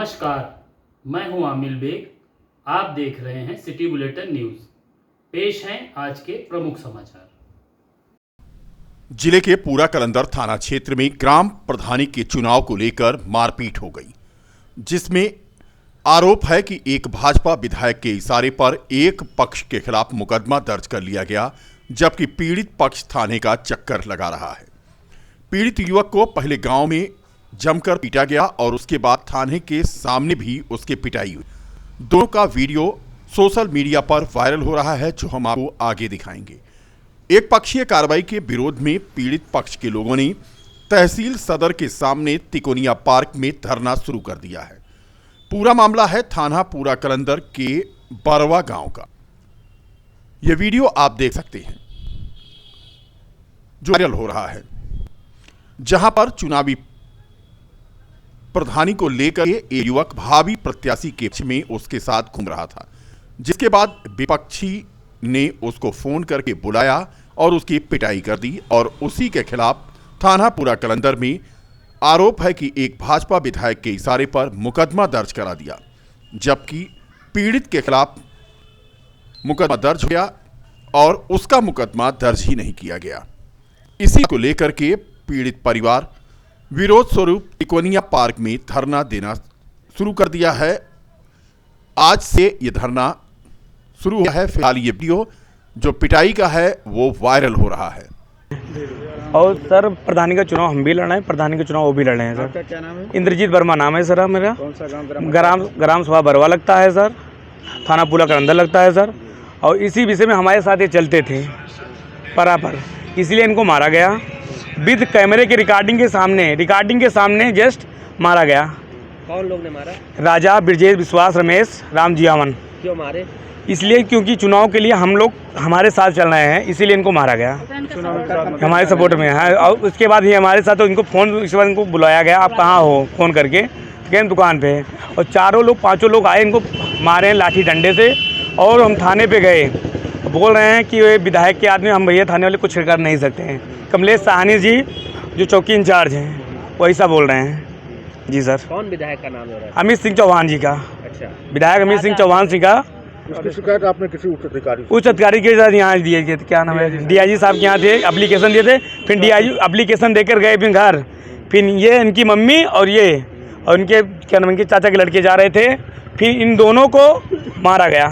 नमस्कार, मैं हूं आमिल बेग। आप देख रहे हैं सिटी बुलेटिन न्यूज। पेश हैं आज के प्रमुख समाचार। जिले के पूरा कलंदर थाना क्षेत्र में ग्राम प्रधानी के चुनाव को लेकर मारपीट हो गई, जिसमें आरोप है कि एक भाजपा विधायक के इशारे पर एक पक्ष के खिलाफ मुकदमा दर्ज कर लिया गया, जबकि पीड़ित पक्ष थाने का चक्कर लगा रहा है। पीड़ित युवक को पहले गांव में जमकर पीटा गया और उसके बाद थाने के सामने भी उसकी पिटाई हुई। दोनों का वीडियो सोशल मीडिया पर वायरल हो रहा है, जो हम आपको आगे दिखाएंगे। एक पक्षीय कार्रवाई के विरोध में पीड़ित पक्ष के लोगों ने तहसील सदर के सामने तिकोनिया पार्क में धरना शुरू कर दिया है। पूरा मामला है थाना पूरा कलंदर के बरवा गांव का। यह वीडियो आप देख सकते हैं जो वायरल हो रहा है, जहां पर चुनावी प्रधानी को लेकर एक युवक भावी प्रत्याशी के पक्ष में उसके साथ घूम रहा था, जिसके बाद विपक्षी ने उसको फोन करके बुलाया और उसकी पिटाई कर दी और उसी के खिलाफ थाना पूरा कलंदर में आरोप है कि एक भाजपा विधायक के इशारे पर मुकदमा दर्ज करा दिया, जबकि पीड़ित के खिलाफ मुकदमा दर्ज हो गया और उसका मुकदमा दर्ज ही नहीं किया गया। इसी को लेकर के पीड़ित परिवार विरोध स्वरूप तिकोनिया पार्क में धरना देना शुरू कर दिया है। आज से यह धरना शुरू हुआ है। फिलहाल ये वीडियो जो पिटाई का है वो वायरल हो रहा है। और सर प्रधानी का चुनाव हम भी लड़ रहे हैं, प्रधानी का चुनाव वो भी लड़ रहे हैं सर। आपका क्या नाम है? इंद्रजीत वर्मा नाम है सर मेरा। कौन सा गांव? ग्राम सभा बरवा लगता है सर, थाना पूरा कलंदर लगता है सर। और इसी विषय में हमारे साथ ये चलते थे बराबर, इसलिए इनको मारा गया विद कैमरे के रिकॉर्डिंग के सामने जस्ट मारा गया। कौन लोग ने मारा? राजा, ब्रजेश, विश्वास, रमेश, राम जियावन। क्यों मारे? इसलिए क्योंकि चुनाव के लिए हम लोग हमारे साथ चल रहे हैं, इसीलिए इनको मारा गया। हमारे सपोर्ट में है। और उसके बाद ही हमारे साथ तो इनको फ़ोन, इसके बाद इनको बुलाया गया, आप कहाँ हो, फ़ोन करके कहन दुकान पे। और पाँचों लोग आए, इनको मारे लाठी डंडे से। और हम थाने पे गए, बोल रहे हैं कि विधायक के आदमी हम भैया थाने वाले कुछ कर नहीं सकते हैं। कमलेश साहनी जी जो चौकी इंचार्ज हैं वो ऐसा बोल रहे हैं। जी सर। कौन विधायक का नाम हो रहा है? अमित सिंह चौहान जी का। अच्छा, विधायक अमित सिंह चौहान जी का। उसकी शिकायत आपने किसी उच्च अधिकारी के साथ यहाँ दिए थे, क्या नाम है, डीआईजी साहब के यहाँ थे, एप्लीकेशन दिए थे। फिर डीआईजी एप्लीकेशन देकर गए फिर घर। फिर ये इनकी मम्मी और इनके क्या नाम, इनके चाचा के लड़के जा रहे थे। फिर इन दोनों को मारा गया,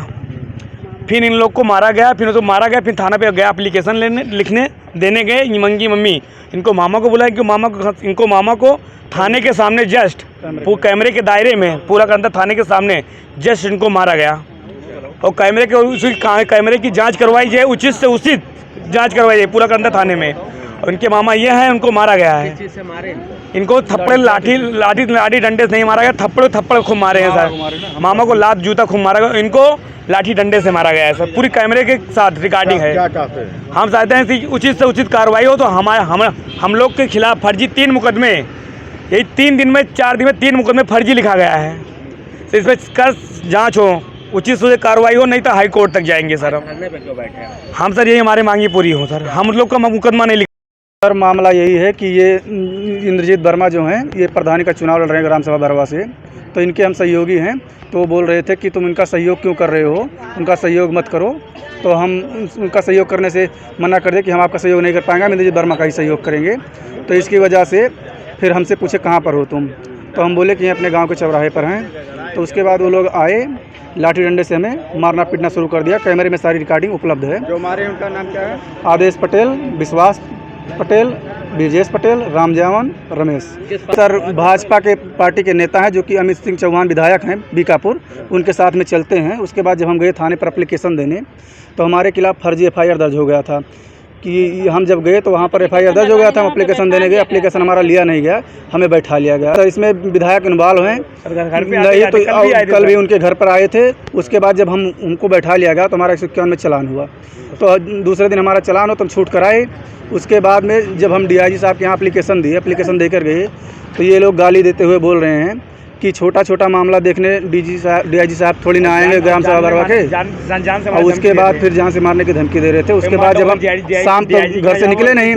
फिर इन लोग को मारा गया, फिर उसको मारा गया। फिर थाना पे गया, एप्लीकेशन लिखने देने गए। मंगी मम्मी इनको मामा को बुलाया, कि इनको मामा को थाने के सामने जस्ट कैमरे के दायरे में पूरा कलंदर थाने के सामने जस्ट इनको मारा गया। और कैमरे की जांच करवाई जाए, उचित से उचित जांच करवाई जाए पूरा कलंदर थाने में। और इनके मामा ये हैं, उनको मारा गया है। किस चीज़ से मारे? इनको थप्पड़ लाठी डंडे से नहीं मारा गया, थप्पड़ खूब मारे हैं सर। मामा को लात जूता खूब मारा गया, इनको लाठी डंडे से मारा गया है सर। पूरी कैमरे के साथ रिकॉर्डिंग है। क्या चाहते हैं? हम चाहते हैं कि उचित से उचित कार्रवाई हो। तो हम लोग के खिलाफ फर्जी 3 मुकदमे, यही 4 दिन में 3 मुकदमे फर्जी लिखा गया है। तो इस पर कर जाँच हो, उचित से कार्रवाई हो, नहीं तो हाई कोर्ट तक जाएंगे सर। धरने पे क्यों बैठे हैं? हम सर यही हमारी मांगी पूरी हो सर। हम लोग का मुकदमा नहीं सर मामला यही है कि ये इंद्रजीत वर्मा जो हैं, ये प्रधानी का चुनाव लड़ रहे हैं ग्राम सभा बरवा से। तो इनके हम सहयोगी हैं, तो वो बोल रहे थे कि तुम इनका सहयोग क्यों कर रहे हो, उनका सहयोग मत करो। तो हम उनका सहयोग करने से मना कर दिया कि हम आपका सहयोग नहीं कर पाएंगे, हम इंद्रजीत वर्मा का ही सहयोग करेंगे। तो इसकी वजह से फिर हमसे पूछे कहाँ पर हो तुम, तो हम बोले कि ये अपने गाँव के चौराहे पर हैं। तो उसके बाद वो लोग आए, लाठी डंडे से हमें मारना पीटना शुरू कर दिया। कैमरे में सारी रिकॉर्डिंग उपलब्ध है। जो मारे उनका नाम क्या है? आदेश पटेल, विश्वास पटेल, ब्रजेश पटेल, राम जियावन, रमेश। सर भाजपा के पार्टी के नेता हैं जो कि अमित सिंह चौहान विधायक हैं बीकापुर, उनके साथ में चलते हैं। उसके बाद जब हम गए थाने पर एप्लीकेशन देने, तो हमारे खिलाफ फर्जी एफआईआर दर्ज हो गया था। कि हम जब गए तो वहाँ पर एफआईआर दर्ज हो गया था। हम एप्लीकेशन देने गए, एप्लीकेशन हमारा लिया नहीं गया, हमें बैठा लिया गया। तो इसमें विधायक इन्वॉल्व हैं, नहीं तो कल भी उनके घर पर आए थे। उसके बाद जब हम उनको बैठा लिया गया तो हमारा 151 में चलान हुआ। तो दूसरे दिन हमारा चलान हो तो हम छूट कराए। उसके बाद में जब हम डीआईजी साहब के यहाँ एप्लीकेशन दिए, एप्लीकेशन देकर गए, तो ये लोग गाली देते हुए बोल रहे हैं कि छोटा छोटा मामला देखने डीआईजी साहब थोड़ी ना आएंगे ग्राम सभा भरवा के। और उसके बाद फिर जान से मारने की धमकी दे रहे थे। उसके बाद जब हम शाम तक घर से निकले नहीं,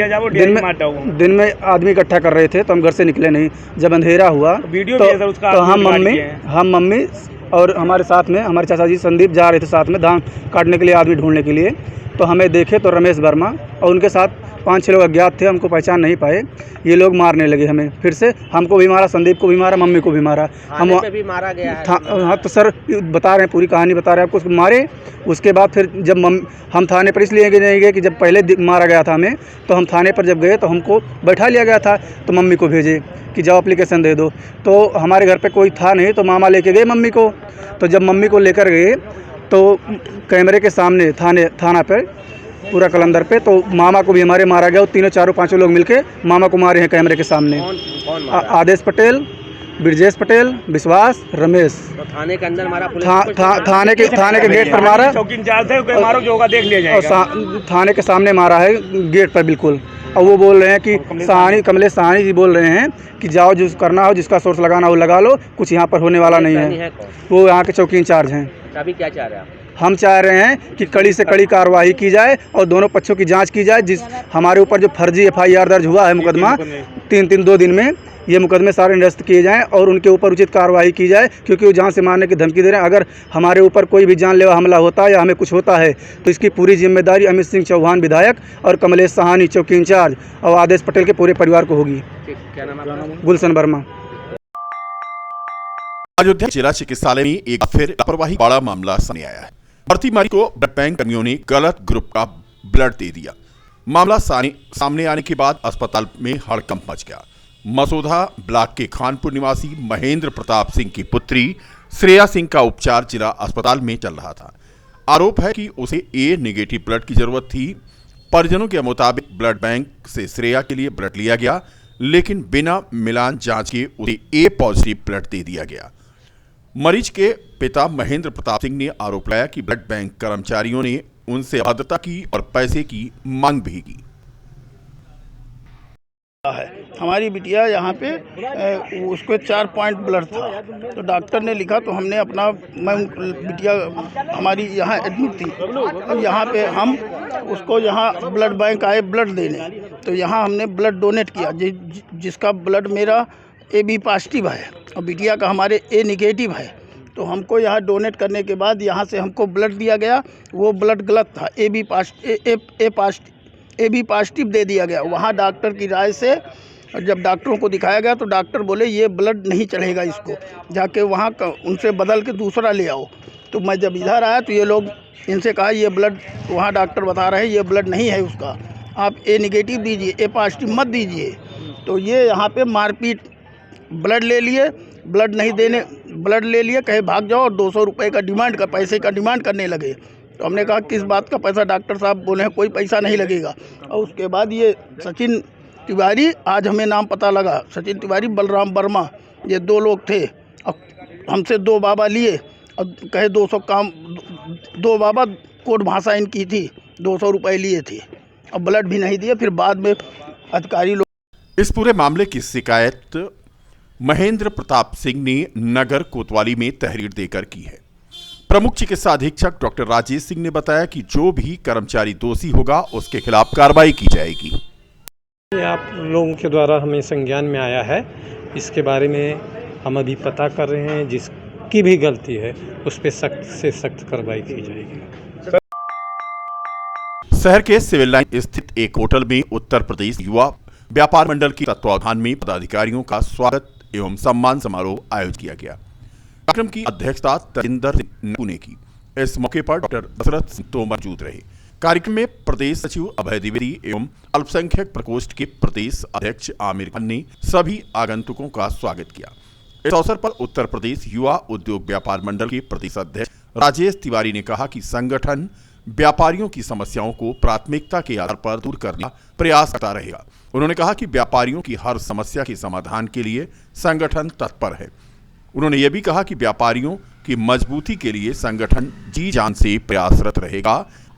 दिन में आदमी इकट्ठा कर रहे थे तो हम घर से निकले नहीं। जब अंधेरा हुआ तो हम मम्मी और हमारे साथ में हमारे चाचा जी संदीप जा रहे थे साथ में धान काटने के लिए, आदमी ढूंढने के लिए। तो हमें देखे तो रमेश वर्मा और उनके साथ 5-6 लोग अज्ञात थे, हमको पहचान नहीं पाए। ये लोग मारने लगे हमें, फिर से हमको भी मारा, संदीप को भी मारा, मम्मी को भी मारा। हम पे भी मारा गया है। हाँ तो सर बता रहे हैं, पूरी कहानी बता रहे हैं आपको। मारे उसके बाद फिर जब हम थाने पर इसलिए नहीं गए कि जब पहले मारा गया था हमें, तो हम थाने पर जब गए तो हमको बैठा लिया गया था। तो मम्मी को भेजे कि जाओ एप्लीकेशन दे दो। तो हमारे घर पे कोई था नहीं, तो मामा लेके गए मम्मी को। तो जब मम्मी को लेकर गए तो कैमरे के सामने थाना पर पूरा कलंदर पे, तो मामा को भी हमारे मारा गया। 3-4-5 लोग मिलके मामा को मारे हैं कैमरे के सामने। आदेश पटेल, ब्रजेश पटेल, विश्वास, रमेश। तो थाने के अंदर मारा थाने के गेट पर मारा, चौकी इंचार्ज थे, मारो जो होगा देख लिया जाएगा। थाने के सामने मारा है गेट पर बिल्कुल। और वो बोल रहे हैं कि कमलेश साहनी जी बोल रहे हैं कि जाओ जो करना हो, जिसका सोर्स लगाना हो लगा लो, कुछ यहाँ पर होने वाला नहीं है। वो यहाँ के चौकी इंचार्ज हैं। अभी क्या चाह रहे हैं आप? हम चाह रहे हैं कि कड़ी से कड़ी कार्रवाई की जाए और दोनों पक्षों की जांच की जाए। जिस हमारे ऊपर जो फर्जी FIR दर्ज हुआ है मुकदमा 2 दिन में, ये मुकदमे सारे निरस्त किए जाएं और उनके ऊपर उचित कार्रवाई की जाए, क्योंकि वो जान से मारने की धमकी दे रहे हैं। अगर हमारे ऊपर कोई भी जानलेवा हमला होता है या हमें कुछ होता है तो इसकी पूरी जिम्मेदारी अमित सिंह चौहान विधायक और कमलेश साहनी चौकी इंचार्ज और आदेश पटेल के पूरे परिवार को होगी। क्या नाम है? गुलशन वर्मा। अयोध्या जिला चिकित्सालय में एक फिर लापरवाही बड़ा मामला सामने आया है। भर्ती मरीज को ब्लड बैंक कर्मियों ने गलत ग्रुप का ब्लड दे दिया। मामला सामने आने के बाद अस्पताल में हड़कंप मच गया। मसौदा ब्लॉक के खानपुर निवासी महेंद्र प्रताप सिंह की पुत्री श्रेया सिंह का उपचार जिला अस्पताल में चल रहा था। आरोप है कि उसे ए नेगेटिव ब्लड की जरूरत थी। परिजनों के मुताबिक ब्लड बैंक से श्रेया के लिए ब्लड लिया गया, लेकिन बिना मिलान जांच के उसे ए पॉजिटिव ब्लड दे दिया गया। मरीज के पिता महेंद्र प्रताप सिंह ने आरोप लगाया कि ब्लड बैंक कर्मचारियों ने उनसे अभद्रता की और पैसे की मांग भी की। हमारी बिटिया यहाँ पे उसको 4 पॉइंट ब्लड था, तो डॉक्टर ने लिखा, तो हमने अपना बिटिया हमारी यहाँ एडमिट थी। अब यहाँ पे हम उसको यहाँ ब्लड बैंक आए ब्लड देने, तो यहाँ हमने ब्लड डोनेट किया। जिसका ब्लड मेरा AB पॉजिटिव है और बिटिया का हमारे A नेगेटिव है। तो हमको यहाँ डोनेट करने के बाद यहाँ से हमको ब्लड दिया गया, वो ब्लड गलत था, AB पॉजिटिव दे दिया गया। वहाँ डॉक्टर की राय से जब डॉक्टरों को दिखाया गया तो डॉक्टर बोले ये ब्लड नहीं चढ़ेगा, इसको जाके वहाँ उनसे बदल के दूसरा ले आओ। तो मैं जब इधर आया तो ये लोग इनसे कहा ये ब्लड, वहाँ डॉक्टर बता रहे हैं ये ब्लड नहीं है उसका, आप A नेगेटिव दीजिए, A पॉजिटिव मत दीजिए। तो ये यहाँ पे मारपीट, ब्लड ले लिए, ब्लड नहीं देने, ब्लड ले लिए, कहे भाग जाओ और 200 रुपये का पैसे का डिमांड करने लगे। तो हमने कहा किस बात का पैसा? डॉक्टर साहब बोले हैं कोई पैसा नहीं लगेगा। और उसके बाद ये सचिन तिवारी, आज हमें नाम पता लगा, सचिन तिवारी, बलराम वर्मा, ये 2 लोग थे। और हमसे 2 बाबा लिए और कहे 200 काम, 2 बाबा कोड भाषा इनकी थी, 200 रुपये लिए थे और ब्लड भी नहीं दिए। फिर बाद में अधिकारी लोग। इस पूरे मामले की शिकायत महेंद्र प्रताप सिंह ने नगर कोतवाली में तहरीर देकर की है। प्रमुख चिकित्सा अधीक्षक डॉक्टर राजेश सिंह ने बताया कि जो भी कर्मचारी दोषी होगा उसके खिलाफ कार्रवाई की जाएगी। ये आप लोगों के द्वारा हमें संज्ञान में आया है, इसके बारे में हम अभी पता कर रहे हैं। जिसकी भी गलती है उस पर सख्त से सख्त कार्रवाई की जाएगी। शहर के सिविल लाइन स्थित एक होटल में उत्तर प्रदेश युवा व्यापार मंडल की तत्वावधान में पदाधिकारियों का स्वागत एवं सम्मान समारोह आयोजित किया गया। कार्यक्रम की अध्यक्षता तजिंदर सिंह ने की। इस मौके पर डॉक्टर दशरथ सिंह तोमर मौजूद रहे। कार्यक्रम में प्रदेश सचिव अभय द्विवेदी एवं अल्पसंख्यक प्रकोष्ठ के प्रदेश अध्यक्ष आमिर खान ने सभी आगंतुकों का स्वागत किया। इस अवसर पर उत्तर प्रदेश युवा उद्योग व्यापार मंडल के प्रदेश अध्यक्ष राजेश तिवारी ने कहा कि संगठन व्यापारियों की समस्याओं को प्राथमिकता के आधार पर दूर करने का प्रयास करता रहेगा। उन्होंने कहा कि व्यापारियों की हर समस्या के समाधान के लिए संगठन तत्पर है। उन्होंने यह भी कहा कि व्यापारियों की मजबूती के लिए संगठन जी जान से प्रयासरत रहेगा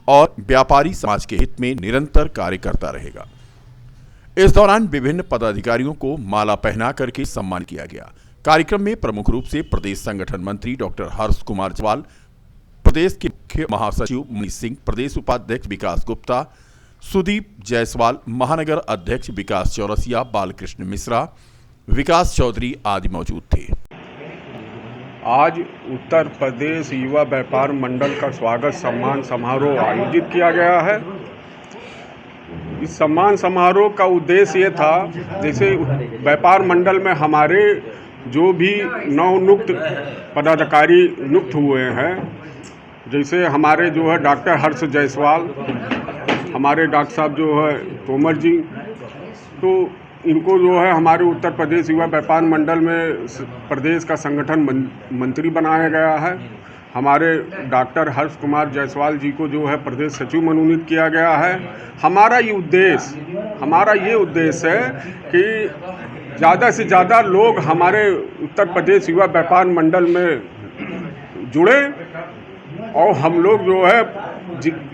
और व्यापारी समाज के हित में निरंतर कार्य करता रहेगा। इस दौरान विभिन्न पदाधिकारियों को माला पहना करके सम्मान किया गया। कार्यक्रम में प्रमुख रूप से प्रदेश संगठन मंत्री डॉक्टर हर्ष कुमार जायसवाल, प्रदेश के मुख्य महासचिव मनीष सिंह, प्रदेश उपाध्यक्ष विकास गुप्ता, सुदीप जायसवाल, महानगर अध्यक्ष विकास चौरसिया, बालकृष्ण मिश्रा, विकास चौधरी आदि मौजूद थे। आज उत्तर प्रदेश युवा व्यापार मंडल का स्वागत सम्मान समारोह आयोजित किया गया है। इस सम्मान समारोह का उद्देश्य ये था, जैसे व्यापार मंडल में हमारे जो भी नवनियुक्त पदाधिकारी नियुक्त हुए हैं, जैसे हमारे जो है डॉक्टर हर्ष जायसवाल, हमारे डॉक्टर साहब जो है तोमर जी, तो इनको जो है हमारे उत्तर प्रदेश युवा व्यापार मंडल में प्रदेश का संगठन मंत्री बनाया गया है। हमारे डॉक्टर हर्ष कुमार जायसवाल जी को जो है प्रदेश सचिव मनोनीत किया गया है। हमारा ये उद्देश्य है कि ज़्यादा से ज़्यादा लोग हमारे उत्तर प्रदेश युवा व्यापार मंडल में जुड़े और हम लोग जो है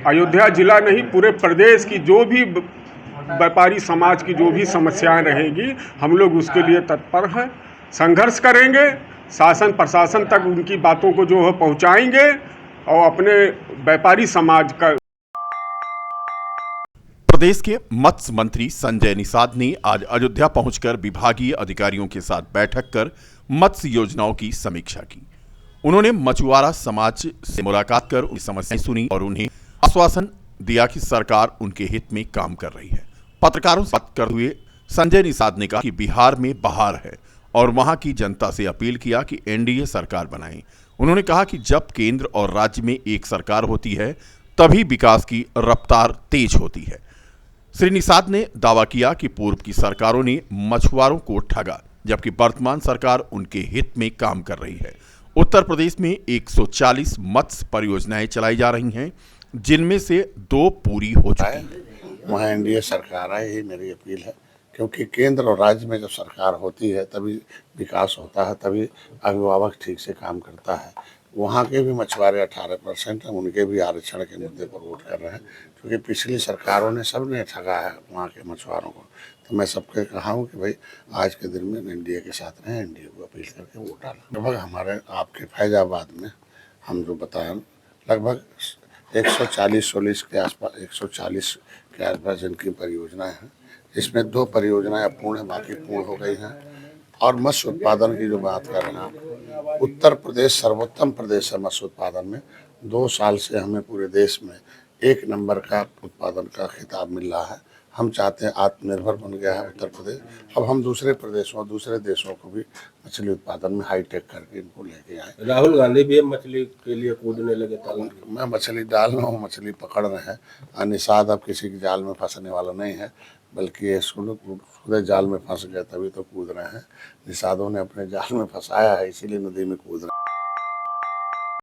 अयोध्या जिला नहीं पूरे प्रदेश की जो भी व्यापारी समाज की जो भी समस्याएं रहेगी, हम लोग उसके लिए तत्पर हैं, संघर्ष करेंगे, शासन प्रशासन तक उनकी बातों को जो है पहुंचाएंगे और अपने व्यापारी समाज का। प्रदेश के मत्स्य मंत्री संजय निषाद ने आज अयोध्या पहुंचकर विभागीय अधिकारियों के साथ बैठक कर मत्स्य योजनाओं की समीक्षा की। उन्होंने मछुआरा समाज से मुलाकात कर उनकी समस्याएं सुनी और उन्हें आश्वासन दिया कि सरकार उनके हित में काम कर रही है। पत्रकारों से बात करते हुए संजय निषाद ने कहा कि बिहार में बहार है और वहां की जनता से अपील किया कि एनडीए सरकार बनाएं। उन्होंने कहा कि जब केंद्र और राज्य में एक सरकार होती है तभी विकास की रफ्तार तेज होती है। श्री निषाद ने दावा किया कि पूर्व की सरकारों ने मछुआरों को ठगा, जबकि वर्तमान सरकार उनके हित में काम कर रही है। उत्तर प्रदेश में 140 मत्स्य परियोजनाएं चलाई जा रही हैं, जिनमें से 2 पूरी हो चुकी हैं। वहाँ एनडीए सरकार है, यही मेरी अपील है, क्योंकि केंद्र और राज्य में जब सरकार होती है तभी विकास होता है, तभी अभिभावक ठीक से काम करता है। वहाँ के भी मछुआरे 18% हैं, उनके भी आरक्षण के मुद्दे पर वोट कर रहे हैं, क्योंकि पिछली सरकारों ने सबने ठगा है वहाँ के मछुआरों को। तो मैं सबके कहा हूँ कि भाई आज के दिन में एनडीए के साथ रहें, एनडीए को अपील करके वोट डालें। लगभग हमारे आपके फैजाबाद में हम जो बताएं लगभग 140 के आसपास 140 के आसपास जिनकी परियोजनाएं हैं, इसमें 2 परियोजनाएं अपूर्ण है, बाकी पूर्ण हो गई हैं। और मत्स्य उत्पादन की जो बात कर रहे हैं आप, उत्तर प्रदेश सर्वोत्तम प्रदेश है मत्स्य उत्पादन में। 2 साल से हमें पूरे देश में 1 नंबर का उत्पादन का खिताब मिल रहा है। हम चाहते हैं, आत्मनिर्भर बन गया है उत्तर प्रदेश। अब हम दूसरे प्रदेशों दूसरे देशों को भी मछली उत्पादन में हाईटेक करके इनको लेके आए। राहुल गांधी भी मछली के लिए कूदने लगे। मैं मछली डाल रहा हूँ, मछली पकड़ रहे हैं। निषाद अब किसी के जाल में फंसने वाला नहीं है, बल्कि इसको लोग खुद जाल में फंस गए तभी तो कूद रहे हैं। निषादों ने अपने जाल में फंसाया है, इसीलिए नदी में कूद रहे हैं।